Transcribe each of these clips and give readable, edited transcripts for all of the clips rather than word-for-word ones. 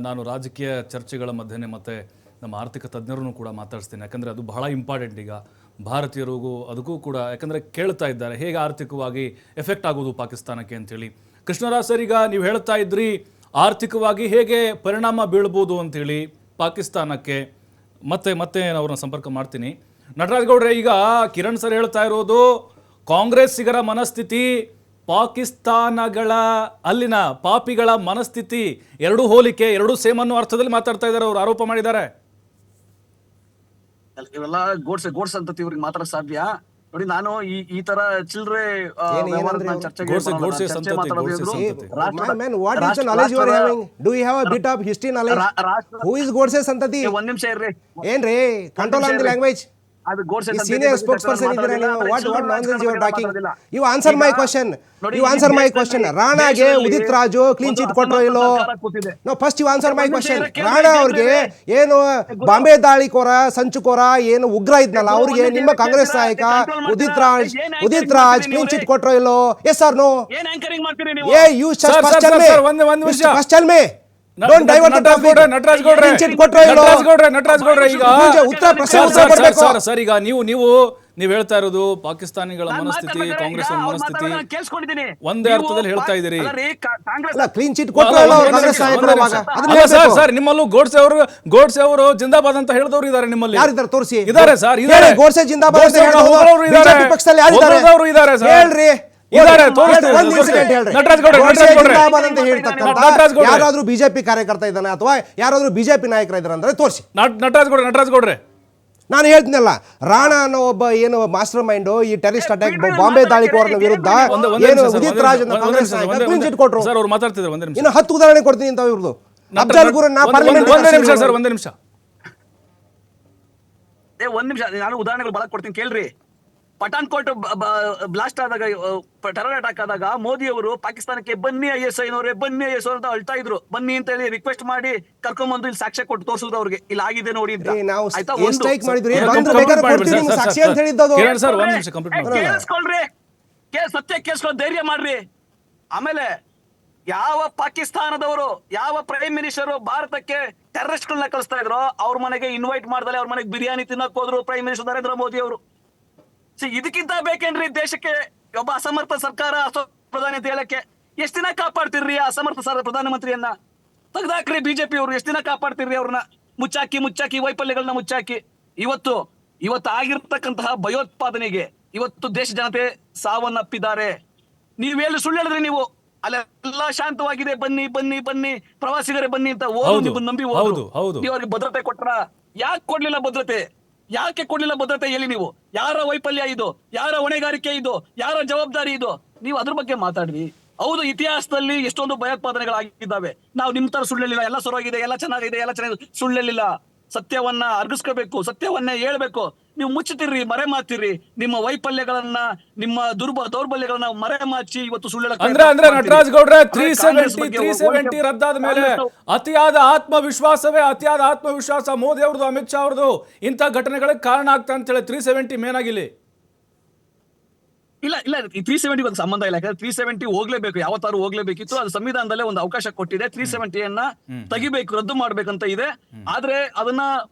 ನಾನು ರಾಜಕೀಯ ಚರ್ಚೆಗಳ ಮಧ್ಯೆ ಮತ್ತೆ ನಮ್ಮ ಆರ್ಥಿಕ ತಜ್ಞರನ್ನು ಕೂಡ ಮಾತಾಡಿಸ್ತೀನಿ. ಯಾಕಂದರೆ ಅದು ಬಹಳ ಇಂಪಾರ್ಟೆಂಟ್ ಈಗ ಭಾರತೀಯರಿಗೂ ಅದಕ್ಕೂ ಕೂಡ. ಯಾಕಂದರೆ ಕೇಳ್ತಾ ಇದ್ದಾರೆ ಹೇಗೆ ಆರ್ಥಿಕವಾಗಿ ಎಫೆಕ್ಟ್ ಆಗೋದು ಪಾಕಿಸ್ತಾನಕ್ಕೆ ಅಂತೇಳಿ. ಕೃಷ್ಣರಾಜ್ ಸರ್, ಈಗ ನೀವು ಹೇಳ್ತಾ ಇದ್ರಿ ಆರ್ಥಿಕವಾಗಿ ಹೇಗೆ ಪರಿಣಾಮ ಬೀಳ್ಬೋದು ಅಂತೇಳಿ ಪಾಕಿಸ್ತಾನಕ್ಕೆ. ಮತ್ತೆ ಅವ್ರನ್ನ ಸಂಪರ್ಕ ಮಾಡ್ತೀನಿ. ನಟರಾಜ್ ಗೌಡ್ರೆ, ಈಗ ಕಿರಣ್ ಸರ್ ಹೇಳ್ತಾ ಇರೋದು ಕಾಂಗ್ರೆಸ್ಸಿಗರ ಮನಸ್ಥಿತಿ, ಪಾಕಿಸ್ತಾನಗಳ ಅಲ್ಲಿನ ಪಾಪಿಗಳ ಮನಸ್ಥಿತಿ ಎರಡೂ ಹೋಲಿಕೆ, ಎರಡೂ ಸೇಮ್ ಅನ್ನೋ ಅರ್ಥದಲ್ಲಿ ಮಾತಾಡ್ತಾ ಇದ್ದಾರೆ, ಅವರು ಆರೋಪ ಮಾಡಿದ್ದಾರೆ. ಇವೆಲ್ಲ ಗೋಡ್ಸೆ ಅಂತ ಇವ್ರಿಗೆ ಮಾತ್ರ ಸಾಧ್ಯ. ನೋಡಿ, ನಾನು ಈ ತರ ಚಿಲ್ಡ್ರೆ ಒಂದ್ ನಿಮಿಷ ಇರ್ರಿ. ಏನ್ರಿ ಕಂಟ್ರೋಲ್ ಆನ್ ದಿ ಲ್ಯಾಂಗ್ವೇಜ್. ಅದು ಗೋಡ್ಸೆ senior spokesperson ಇದ್ದೀರಾ ನೀವು. what nonsense you are talking. You answer my question. ರಾಣಾಗೆ ಉದಿತ್ ರಾಜು ಕ್ಲೀನ್ ಚಿಟ್ ಕೊಟ್ಟರೋ ಇಲ್ಲೋ? No, first you answer my question. Rana ಅವ್ರಿಗೆ ಏನು ಬಾಂಬೆ ದಾಳಿಕೋರ ಸಂಚುಕೋರ ಏನು ಉಗ್ರ ಇದ್ನಲ್ಲ, ಅವ್ರಿಗೆ ನಿಮ್ಮ ಕಾಂಗ್ರೆಸ್ ನಾಯಕ ಉದಿತ್ ರಾಜ್ ಕ್ಲೀನ್ ಚಿಟ್ ಕೊಟ್ಟರೋ ಇಲ್ಲೋ? Yes or no? ಏ you first tell me. Don't divert the topic. Nataraj ಗೌಡ್ರೆ, ಈಗ ಉತ್ತರ ಪ್ರಶ್ನೆ ಸರ್, ಈಗ ನೀವು ಹೇಳ್ತಾ ಇರೋದು ಪಾಕಿಸ್ತಾನಿಗಳ ಮನಸ್ಥಿತಿ, ಕಾಂಗ್ರೆಸ್ ಮನಸ್ಥಿತಿ ಒಂದೇ ಅರ್ಥದಲ್ಲಿ ಹೇಳ್ತಾ ಇದ್ದೀರಿ. ಕ್ಲೀನ್ ಚಿಟ್ ಕೊಟ್ಟರು ಸರ್, ನಿಮ್ಮಲ್ಲೂ ಗೋಡ್ಸೆ ಅವರು ಜಿಂದಾಬಾದ್ ಅಂತ ಹೇಳಿದವರು ಇದ್ದಾರೆ. ನಿಮ್ಮಲ್ಲಿ ಯಾರಿದ್ದಾರೆ ತೋರಿಸಿ. ಇದ್ದಾರೆ ಸರ್, ಇದ್ದಾರೆ. ಗೋಡ್ಸೆ ಜಿಂದಾಬಾದ್ ಅಂತ ಬಿಜೆಪಿ ಪಕ್ಷದಲ್ಲಿ ಯಾರಿದ್ದಾರೆ ಹೇಳ್ರಿ. ಯಾರಾದ್ರೂ ಬಿಜೆಪಿ ಕಾರ್ಯಕರ್ತ ಇದ್ದಾನೆ ಅಥವಾ ಯಾರಾದ್ರೂ ಬಿಜೆಪಿ ನಾಯಕರ ಇದ್ದಾರೆ ಅಂದ್ರೆ ತೋರಿಸಿ. ನಟರಾಜ್ ಗೌಡ್ರೆ, ನಾನು ಹೇಳ್ತೀನಲ್ಲ, ರಾಣಾ ಅನ್ನೋ ಒಬ್ಬ ಏನು ಮಾಸ್ಟರ್ ಮೈಂಡ್ ಈ ಟೆರರಿಸ್ಟ್ ಅಟ್ಯಾಕ್ ಬಾಂಬೆ ದಾಳಿಕೋರನ ವಿರುದ್ಧ ಏನು ಉದಿತ್ ರಾಜ್ ಅನ್ನೋ ಕಾಂಗ್ರೆಸ್ ನಾಯಕ ಕ್ಲೀನ್ ಚಿಟ್ ಕೊಟ್ರು. ಇನ್ನು 10 ಉದಾಹರಣೆ ಕೊಡ್ತೀನಿ ಅಂತ ಇವ್ರದ್ದು. ಅಫ್ಜಲ್ ಗುರನ್ನ ಪಾರ್ಲಿಮೆಂಟ್ ಒಂದೇ ನಿಮಿಷ ನಾನು ಉದಾಹರಣೆಗಳು ಬಹಳ ಕೊಡ್ತೀನಿ ಕೇಳ್ರಿ. ಪಠಾನ್ಕೋಟ್ ಬ್ಲಾಸ್ಟ್ ಆದಾಗ, ಟೆರರ್ ಅಟ್ಯಾಕ್ ಆದಾಗ ಮೋದಿ ಅವರು ಪಾಕಿಸ್ತಾನಕ್ಕೆ ಬನ್ನಿ ISI ನವರೇ, ಬನ್ನಿ ISI ಅಂತ ಅಳ್ತಾ ಇದ್ರು. ಬನ್ನಿ ಅಂತ ಹೇಳಿ ರಿಕ್ವೆಸ್ಟ್ ಮಾಡಿ ಕರ್ಕೊಂಡ್ಬಂದು ಇಲ್ಲಿ ಸಾಕ್ಷ್ಯ ಕೊಟ್ಟು ತೋರಿಸಿದ್ರು ಅವ್ರಿಗೆ, ಇಲ್ಲಿ ಆಗಿದೆ ನೋಡಿ ಅಂತ. ಸತ್ಯ ಕೇಳಿಸ್ಕೊಳ್ಳೋ ಧೈರ್ಯ ಮಾಡ್ರಿ. ಆಮೇಲೆ ಯಾವ ಪಾಕಿಸ್ತಾನದವರು, ಯಾವ ಪ್ರೈಮ್ ಮಿನಿಸ್ಟರ್ ಭಾರತಕ್ಕೆ ಟೆರರಿಸ್ಟ್ ಗಳನ್ನ ಕಳಿಸ್ತಾ ಇದ್ರು, ಅವ್ರ ಮನೆಗೆ ಇನ್ವೈಟ್ ಮಾಡ್ದಲೆ ಅವ್ರ ಮನೆಗೆ ಬಿರಿಯಾನಿ ತಿನ್ನಕ್ ಹೋದ್ರು ಪ್ರೈಮ್ ಮಿನಿಸ್ಟರ್ ನರೇಂದ್ರ ಮೋದಿ ಅವರು. ಇದಕ್ಕಿಂತ ಬೇಕೇನ್ರಿ ದೇಶಕ್ಕೆ ಒಬ್ಬ ಅಸಮರ್ಥ ಸರ್ಕಾರ, ಪ್ರಧಾನಿ ಅಂತ ಹೇಳಕ್ಕೆ? ಎಷ್ಟ್ ದಿನ ಕಾಪಾಡ್ತಿರ್ರಿ ಆ ಅಸಮರ್ಥ ಪ್ರಧಾನಮಂತ್ರಿಯನ್ನ? ತೆಗ್ದಾಕ್ರಿ ಬಿಜೆಪಿ ಅವರು. ಎಷ್ಟ್ ದಿನ ಕಾಪಾಡ್ತಿರ್ರಿ ಅವ್ರನ್ನ? ಮುಚ್ಚಾಕಿ ವೈಫಲ್ಯಗಳನ್ನ ಮುಚ್ಚಾಕಿ. ಇವತ್ತು ಆಗಿರ್ತಕ್ಕಂತಹ ಭಯೋತ್ಪಾದನೆಗೆ ಇವತ್ತು ದೇಶ ಜನತೆ ಸಾವನ್ನಪ್ಪಿದ್ದಾರೆ. ನೀವೇನು ಸುಳ್ಳು ಹೇಳಿದ್ರಿ ನೀವು? ಅಲ್ಲೆಲ್ಲ ಶಾಂತವಾಗಿದೆ, ಬನ್ನಿ ಬನ್ನಿ ಬನ್ನಿ ಪ್ರವಾಸಿಗರೇ ಬನ್ನಿ ಅಂತ ನಿಮ್ಮನ್ನ ನಂಬಿ ಹೋದ್ರು. ನೀವು ಅವ್ರಿಗೆ ಭದ್ರತೆ ಕೊಟ್ರ? ಯಾಕೆ ಕೊಡ್ಲಿಲ್ಲ ಭದ್ರತೆ? ಹೇಳಿ ನೀವು. ಯಾರ ವೈಫಲ್ಯ ಇದು? ಯಾರ ಹೊಣೆಗಾರಿಕೆ ಇದು? ಯಾರ ಜವಾಬ್ದಾರಿ ಇದು? ನೀವು ಅದ್ರ ಬಗ್ಗೆ ಮಾತಾಡ್ರಿ. ಹೌದು, ಇತಿಹಾಸದಲ್ಲಿ ಎಷ್ಟೊಂದು ಭಯೋತ್ಪಾದನೆಗಳಾಗಿದ್ದಾವೆ. ನಾವು ನಿಮ್ ತರ ಸುಳ್ಳಿಲ್ಲ, ಎಲ್ಲ ಸೊರಗಿದೆ, ಎಲ್ಲ ಚೆನ್ನಾಗಿದೆ, ಸುಳ್ಳಿಲ್ಲ. ಸತ್ಯವನ್ನ ಅರ್ಗಿಸ್ಕೋಬೇಕು, ಸತ್ಯವನ್ನೇ ಹೇಳ್ಬೇಕು. ನೀವು ಮುಚ್ಚುತ್ತೀರಿ, ಮರೆ ಮಾತಿರಿ. ನಿಮ್ಮ ವೈಫಲ್ಯಗಳನ್ನ, ನಿಮ್ಮ ದೌರ್ಬಲ್ಯಗಳನ್ನ ಮರೆ ಮಾಚಿ ಇವತ್ತು ಸುಳ್ಳು. ಅಂದ್ರೆ ನಟರಾಜ್ ಗೌಡ್ರೆ, 370 ರದ್ದಾದ ಮೇಲೆ ಅತಿಯಾದ ಆತ್ಮವಿಶ್ವಾಸ ಮೋದಿ ಅವ್ರದ್ದು, ಅಮಿತ್ ಶಾ ಅವ್ರದ್ದು ಇಂಥ ಘಟನೆಗಳಿಗೆ ಕಾರಣ ಆಗ್ತಾ ಅಂತ ಹೇಳಿ 370 ಮೇನ್ ಆಗಿಲ್ಲ. ಇಲ್ಲ 370 ಒಂದು ಸಂಬಂಧ ಇಲ್ಲ. ಯಾಕಂದ್ರೆ 370 ಹೋಗ್ಲೇಬೇಕು, ಯಾವತ್ತಾರು ಹೋಗ್ಲೇಬೇಕಿತ್ತು. ಅದು ಸಂವಿಧಾನದಲ್ಲೇ ಒಂದು ಅವಕಾಶ ಕೊಟ್ಟಿದೆ. 370 ತೆಗಿಬೇಕು, ರದ್ದು ಮಾಡ್ಬೇಕಂತ ಇದೆ. ಆದ್ರೆ ಅದನ್ನ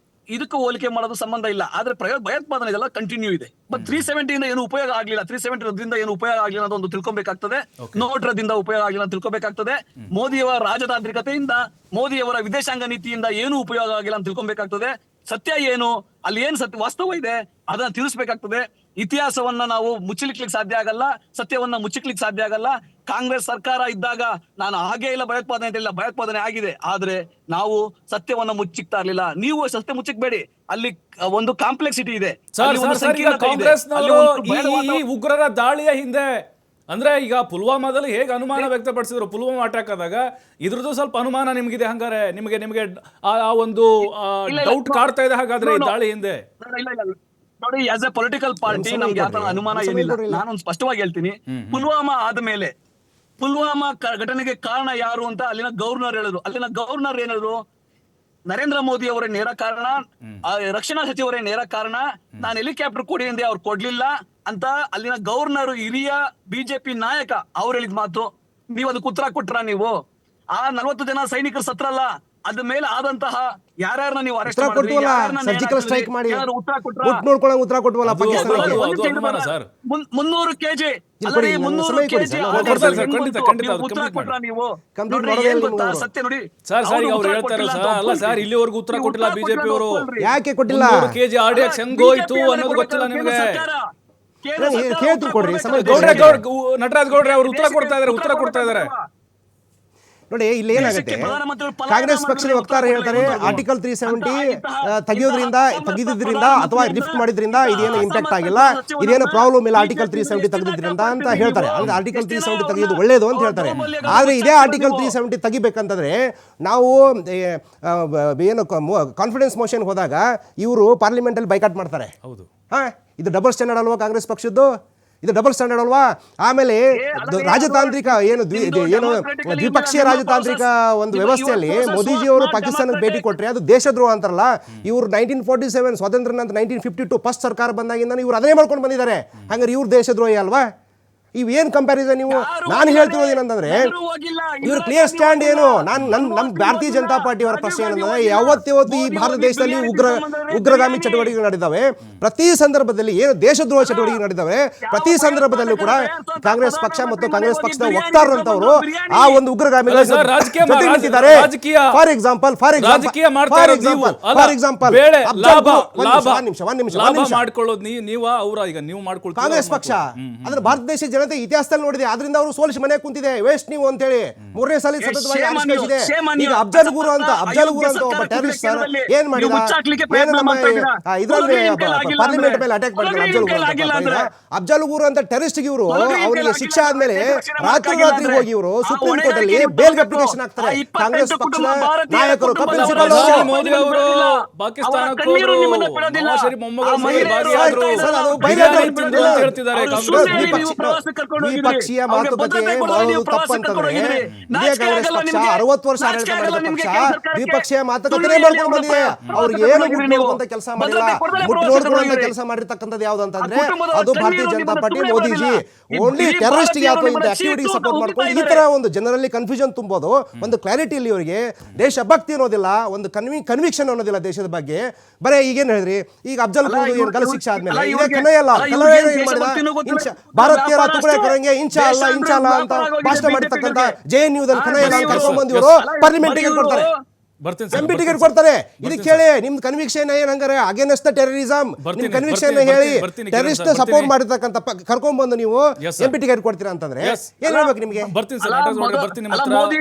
ಇದಕ್ಕೂ ಹೋಲಿಕೆ ಮಾಡೋದು ಸಂಬಂಧ ಇಲ್ಲ. ಆದ್ರೆ ಭಯೋತ್ಪಾದನೆ ಇದೆಲ್ಲ ಕಂಟಿನ್ಯೂ ಇದೆ. ಬಟ್ 370 ಇಂದ ಏನು ಉಪಯೋಗ ಆಗ್ಲಿಲ್ಲ. 370 ರದ್ದಿಂದ ಏನು ಉಪಯೋಗ ಆಗ್ಲಿಲ್ಲ ಅನ್ನೋದು ತಿಳ್ಕೊಬೇಕಾಗ್ತದೆ. ನೋಟ್ ರದ್ದಿಂದ ಉಪಯೋಗ ಆಗಿಲ್ಲ ಅಂತ ತಿಳ್ಕೊಬೇಕಾಗ್ತದೆ. ಮೋದಿಯವರ ರಾಜತಾಂತ್ರಿಕತೆಯಿಂದ, ಮೋದಿಯವರ ವಿದೇಶಾಂಗ ನೀತಿಯಿಂದ ಏನು ಉಪಯೋಗ ಆಗಿಲ್ಲ ಅಂತ ತಿಳ್ಕೊಬೇಕಾಗ್ತದೆ. ಸತ್ಯ ಏನು, ಅಲ್ಲಿ ಏನ್ ವಾಸ್ತವ ಇದೆ ಅದನ್ನ ತಿಳಿಸ್ಬೇಕಾಗ್ತದೆ. ಇತಿಹಾಸವನ್ನ ನಾವು ಮುಚ್ಚಲಿಕ್ಕೆ ಸಾಧ್ಯ ಆಗಲ್ಲ, ಸತ್ಯವನ್ನ ಮುಚ್ಚಲಿಕ್ಕೆ ಸಾಧ್ಯ ಆಗಲ್ಲ. ಕಾಂಗ್ರೆಸ್ ಸರ್ಕಾರ ಇದ್ದಾಗ ನಾನು ಹಾಗೆ ಇಲ್ಲ ಭಯೋತ್ಪಾದನೆ ಅಂತ ಇಲ್ಲ, ಭಯೋತ್ಪಾದನೆ ಆಗಿದೆ. ಆದ್ರೆ ನಾವು ಸತ್ಯವನ್ನ ಮುಚ್ಚಿಕ್ತಾ ಇರ್ಲಿಲ್ಲ. ನೀವು ಸತ್ಯ ಮುಚ್ಚಕ್ಬೇಡಿ. ಅಲ್ಲಿ ಒಂದು ಕಾಂಪ್ಲೆಕ್ಸಿಟಿ ಇದೆ. ಈ ಉಗ್ರರ ದಾಳಿಯ ಹಿಂದೆ ಅಂದ್ರೆ ಈಗ ಪುಲ್ವಾಮಾದಲ್ಲಿ ಹೇಗೆ ಅನುಮಾನ ವ್ಯಕ್ತಪಡಿಸಿದ್ರು, ಪುಲ್ವಾಮಾ ಅಟ್ಯಾಕ್ ಆದಾಗ ಇದ್ರದ್ದು ಸ್ವಲ್ಪ ಅನುಮಾನ ನಿಮ್ಗಿದೆ. ಹಂಗಾರೆ ನಿಮಗೆ ಆ ಒಂದು ಡೌಟ್ ಕಾಡ್ತಾ ಇದೆ ಹಾಗಾದ್ರೆ ಈ ದಾಳಿ ಹಿಂದೆ? ನೋಡಿ, ಆಸ್ ಎ ಪೊಲಿಟಿಕಲ್ ಪಾರ್ಟಿ ನಮ್ಗೆ ಯಾವ ಅನುಮಾನ ಏನಿಲ್ಲ. ನಾನೊಂದು ಸ್ಪಷ್ಟವಾಗಿ ಹೇಳ್ತೀನಿ. ಪುಲ್ವಾಮಾ ಆದ್ಮೇಲೆ ಪುಲ್ವಾಮಾ ಘಟನೆಗೆ ಕಾರಣ ಯಾರು ಅಂತ ಅಲ್ಲಿನ ಗವರ್ನರ್ ಹೇಳಿದ್ರು. ಅಲ್ಲಿನ ಗವರ್ನರ್ ಏನಿದ್ರು, ನರೇಂದ್ರ ಮೋದಿ ಅವರೇ ನೇರ ಕಾರಣ, ರಕ್ಷಣಾ ಸಚಿವರೇ ನೇರ ಕಾರಣ. ನಾನು ಹೆಲಿಕಾಪ್ಟರ್ ಕೊಡಿ ಎಂದೇ ಅವ್ರು ಕೊಡ್ಲಿಲ್ಲ ಅಂತ ಅಲ್ಲಿನ ಗವರ್ನರ್, ಹಿರಿಯ ಬಿಜೆಪಿ ನಾಯಕ ಅವ್ರು ಹೇಳಿದ ಮಾತು. ನೀವು ಅದಕ್ಕೆ ಉತ್ತರ ಕೊಟ್ರ? ನೀವು ಆ 40 ಜನ ಸೈನಿಕರು ಸತ್ರಲ್ಲ, ಅದ ಮೇಲೆ ಆದಂತಹ ಯಾರ್ಯಾರನ್ನ ನೀವು ಅರೆಸ್ಟ್ ಉತ್ತರ ಕೊಟ್ಟವಲ್ಲ, ಸರ್ಜಿಕಲ್ ಸ್ಟ್ರೈಕ್ ಮಾಡಿ ಕೊಟ್ಟು ನೋಡ್ಕೊಳ್ಳೋಂಗ್ ಉತ್ತರ ಕೊಟ್ಟವಲ್ಲ ಪಾಕಿಸ್ತಾನಕ್ಕೆ. ಅದು ಅನುಮಾನ ಸರ್. 300 ಕೆಜಿ ಇಲ್ಲಿ ಕೊಡಿ, ನನ್ನ ಸಮಯ ಕೊಡಿ ಸರ್, ನಾನು ಕೊಡ್ತಾರೆ ಸರ್, ಖಂಡಿತ, ಖಂಡಿತ, ಅದು ಉತ್ತರ complete ಕೊಟ್ರ ನೀವು Complete ನೋಡ್ರಿ, ಮಾಡೋದೇ ಏನ್ ಇಲ್ಲ ಗೊತ್ತಾ? ನೀವು. ಸತ್ಯ ನೋಡಿ ಸರ್ ಸರ್ ಈಗ ಅವ್ರು ಅವ್ರು ಉತ್ತರ ಹೇಳ್ತಾರೆ ಕೊಟ್ಟಿಲ್ಲ ಸರ್, ಅಂತ ಅಲ್ಲ ಸರ್ ಒಪ್ಕೊಳ್ರಿ. ಇಲ್ಲಿವರೆಗೂ ಉತ್ತರ ನೀವು ಕೊಟ್ಟಿಲ್ಲ ಉತ್ತರ ಬಿಜೆಪಿ ಅವರು. ಒಪ್ಕೊಳ್ರಿ. ಯಾಕೆ ಕೊಟ್ಟಿಲ್ಲ? 300 ಕೆಜಿ RDX ಹೆಂಗ್ ಹೋಯ್ತು ಅನ್ನೋದು ಗೊತ್ತಿಲ್ಲ ನಿಮಗೆ. ಕೇಳ್ತು ಕೊಡ್ರಿ, ಸಮಯ ಗೌಡ್ರೆ ನಟರಾಜ್ ಗೌಡ್ರೆ ಅವ್ರು ಉತ್ತರ ಕೊಡ್ತಾ ಇದಾರೆ. ನೋಡಿ ಇಲ್ಲಿ ಏನಾಗುತ್ತೆ, ಕಾಂಗ್ರೆಸ್ ಪಕ್ಷದ ವಕ್ತಾರ ಹೇಳ್ತಾರೆ ಆರ್ಟಿಕಲ್ 370 ತೆಗೆಯೋದ್ರಿಂದ ಅಥವಾ ಲಿಫ್ಟ್ ಮಾಡಿದ್ರಿಂದ ಇದೇನು ಇಂಪ್ಯಾಕ್ಟ್ ಆಗಿಲ್ಲ, ಇದೇನು ಪ್ರಾಬ್ಲಮ್ ಇಲ್ಲ ಆರ್ಟಿಕಲ್ 370 ತೆಗೆದ್ರಿಂದ ಅಂತ ಹೇಳ್ತಾರೆ. ಅಂದ್ರೆ ಆರ್ಟಿಕಲ್ 370 ತೆಗೆಯೋದು ಒಳ್ಳೇದು ಅಂತ ಹೇಳ್ತಾರೆ. ಆದ್ರೆ ಇದೇ ಆರ್ಟಿಕಲ್ 370 ತೆಗಿಬೇಕಂತಂದ್ರೆ ನಾವು ಏನು ಕಾನ್ಫಿಡೆನ್ಸ್ ಮೋಷನ್ ಹೋದಾಗ ಇವರು ಪಾರ್ಲಿಮೆಂಟ್ ಅಲ್ಲಿ ಬೈಕಾಟ್ ಮಾಡ್ತಾರೆ. ಹೌದು. ಇದು ಡಬಲ್ ಸ್ಟ್ಯಾಂಡರ್ಡ್ ಅಲ್ವಾ ಕಾಂಗ್ರೆಸ್ ಪಕ್ಷದ್ದು? ಇದು ಡಬಲ್ ಸ್ಟ್ಯಾಂಡರ್ಡ್ ಅಲ್ವಾ? ಆಮೇಲೆ ರಾಜತಾಂತ್ರಿಕ ಏನು ದ್ವಿಪಕ್ಷೀಯ ರಾಜತಾಂತ್ರಿಕ ಒಂದು ವ್ಯವಸ್ಥೆಯಲ್ಲಿ ಮೋದಿಜಿ ಅವರು ಪಾಕಿಸ್ತಾನಕ್ಕೆ ಭೇಟಿ ಕೊಟ್ರೆ ಅದು ದೇಶದ್ರೋಹ ಅಂತಾರಲ್ಲ. ಇವರು 1947 ಸ್ವಾತಂತ್ರ್ಯ ನಂತರ 1952 ಫಸ್ಟ್ ಸರ್ಕಾರ ಬಂದಾಗಿಂದ ಇವ್ರು ಅದನ್ನೇ ಮಾಡ್ಕೊಂಡು ಬಂದಿದ್ದಾರೆ. ಹಂಗಾರೆ ಇವ್ರು ದೇಶದ್ರೋಹಿ ಅಲ್ವಾ? ಇವೇನ್ ಕಂಪ್ಯಾರಿಸನ್ ನೀವು? ನಾನು ಹೇಳ್ತಿರೋದು ಏನಂತಂದ್ರೆ ಇವ್ರ ಕ್ಲಿಯರ್ ಸ್ಟ್ಯಾಂಡ್ ಏನು, ನಮ್ಮ ಭಾರತೀಯ ಜನತಾ ಪಾರ್ಟಿ ಅವರ ಪ್ರಶ್ನೆ ಏನಂದ್ರೆ ಯಾವತ್ತು ಈ ಭಾರತ ದೇಶದಲ್ಲಿ ಉಗ್ರಗಾಮಿ ಚಟುವಟಿಕೆಗಳು ನಡೆದಿದ್ದಾವೆ, ಪ್ರತಿ ಸಂದರ್ಭದಲ್ಲಿ ಏನು ದೇಶದ್ರೋಹ ಚಟುವಟಿಕೆ ನಡೆದಿದ್ದಾವೆ, ಪ್ರತಿ ಸಂದರ್ಭದಲ್ಲೂ ಕೂಡ ಕಾಂಗ್ರೆಸ್ ಪಕ್ಷ ಮತ್ತು ಕಾಂಗ್ರೆಸ್ ಪಕ್ಷದ ವಕ್ತಾರರಂತವರು ಆ ಒಂದು ಉಗ್ರಗಾಮಿ ನಿಂತಿದ್ದಾರೆ. ಫಾರ್ ಎಕ್ಸಾಂಪಲ್ ಮಾಡ್ಕೊಳ್ಳೋದು ನೀವು ಅವರ ಈಗ ನೀವು ಮಾಡ್ಕೊಳ್ತೀವಿ ಕಾಂಗ್ರೆಸ್ ಪಕ್ಷ ಅಂದ್ರೆ ಭಾರತ ದೇಶ ಜನತೆ ಇತಿಹಾಸದಲ್ಲಿ ನೋಡಿದೆ, ಆದ್ರಿಂದ ಅವರು ಸೋಲಿಸಿ ಮನೆ ಕುಂತಿದೆ. ವೇಸ್ಟ್ ನೀವು ಅಂತ ಹೇಳಿ 3ನೇ ಸಲ ಸತತವಾಗಿ ಆರಿಸಿದೆ. ಈಗ ಅಫ್ಜಲ್ ಗುರು ಅಂತ ಒಬ್ಬ ಟೆರರಿಸ್ಟ್ ಸರ್ ಏನ್ ಮಾಡಿದ, ಏನು ನಮ್ಮ ಇದರಲ್ಲಿ ಪಾರ್ಲಿಮೆಂಟ್ ಮೇಲೆ ಅಟ್ಯಾಕ್ ಮಾಡಿದ್ರು ಅಫ್ಜಲ್ ಗುರು ಅಂತ ಟೆರರಿಸ್ಟ್ ಇವರು. ಅವರಿಗೆ ಶಿಕ್ಷೆ ಆದ್ಮೇಲೆ ರಾತ್ರಿ ಹೋಗಿ ಇವರು ಸುಪ್ರೀಂ ಕೋರ್ಟ್ ಅಲ್ಲಿ ಬೇಲ್ ಅಪ್ಲಿಕೇಶನ್ ಹಾಕ್ತಾರೆ. ಕಾಂಗ್ರೆಸ್ ಪಕ್ಷದ ನಾಯಕರು ಕಪಿಲ್ ಸಿಬಲ್ ಮೋದಿ ಅವರು ಪಾಕಿಸ್ತಾನಕ್ಕೆ ಹೋದ್ರು, ನವಾಜ್ ಶರೀಫ್ ಮೊಮ್ಮಗಳು ಭಾಗಿಯಾದ್ರು, ಹೇಳ್ತಿದ್ದಾರೆ ಕಾಂಗ್ರೆಸ್. ದ್ವಿಪಕ್ಷೀಯ ಮಾತುಕತೆ ಮಾಡೋದು ತಪ್ಪಂತಂದ್ರೆ ಇದೇ ಕಾಂಗ್ರೆಸ್ ಪಕ್ಷ 60 ವರ್ಷ ಆಡಳಿತ ಮಾಡಿದ ಪಕ್ಷ ದ್ವಿಪಕ್ಷೀಯ ಮಾತುಕತೆ ಮಾಡ್ಕೊಂಡು ಬಂದಿದೆ. ಅವ್ರಿಗೆ ಏನು ಮುಟ್ಟ ಕೆಲಸ ಮಾಡಿಲ್ಲ. ನೋಡ್ಕೊಳ್ಳುವಂತ ಕೆಲಸ ಮಾಡಿರ್ತಕ್ಕಂಥದ್ದು ಯಾವ್ದು ಅಂತಂದ್ರೆ ಅದು ಭಾರತೀಯ Janata party, Modiji. Only terrorist ಅಥವಾ ಇಂಥ ಆಕ್ಟಿವಿಟಿ ಸಪೋರ್ಟ್ ಮಾಡ್ಕೊಂಡು ಈ ತರ ಒಂದು ಜನರಲ್ಲಿ ಕನ್ಫ್ಯೂಷನ್ ತುಂಬೋದು. ಒಂದು ಕ್ಲಾರಿಟಿ ಇಲ್ಲಿ ಇವರಿಗೆ ದೇಶಭಕ್ತಿ ಅನ್ನೋದಿಲ್ಲ, ಒಂದು ಕನ್ವಿಕ್ಷನ್ ಅನ್ನೋದಿಲ್ಲ ದೇಶದ ಬಗ್ಗೆ. ಬರೇ ಈಗೇನ್ ಹೇಳಿದ್ರಿ, ಈಗ ಅಫ್ಜಲ್ ಗುರು ಏನು ಗಲ ಶಿಕ್ಷೆ ಆದ್ಮೇಲೆ ಇದೇ ಕನ್ನಯ್ಯಲ್ಲ ಏನ್ ಮಾಡಿದ, ಭಾರತೀಯರ ತುಕಡೆ ಕರಂಗೆ ಇಂಚಾ ಅಲ್ಲ ಅಂತ ಭಾಷಣ ಮಾಡಿರ್ತಕ್ಕಂಥ JNU ದಲ್ಲಿ ಕನ್ನಯ್ಯಲ್ಲ ಅಂತ ಕರ್ಕೊಂಡ್ ಬಂದಿವರು ಪಾರ್ಲಿಮೆಂಟ್ ಟಿಕೆಟ್ ಕೊಡ್ತಾರೆ, MP ಟಿಕೆಟ್ ಕೊಡ್ತಾರೆ. ಇದಕ್ಕೆ ಕೇಳಿ ನಿಮ್ದು ಕನ್ವಿಕ್ಷನ್ ಏನ್ ಹಂಗಾರೆ ಅಗೇನ್ಸ್ಟ್ ದ ಟೆರರಿಸಂ, ನಿಮ್ ಕನ್ವಿಕ್ಷನ್ ಹೇಳಿ. ಟೆರರಿಸ್ಟ್ ಸಪೋರ್ಟ್ ಮಾಡಿರ್ತಕ್ಕಂಥ ಕರ್ಕೊಂಡ್ ಬಂದು ನೀವು MP ಟಿಕೆಟ್ ಕೊಡ್ತೀರಾ ಅಂತಂದ್ರೆ ಏನ್ ಹೇಳ್ಬೇಕು ನಿಮ್ಗೆ? ಬರ್ತೀನಿ ಸರ್, ಬರ್ತೀನಿ.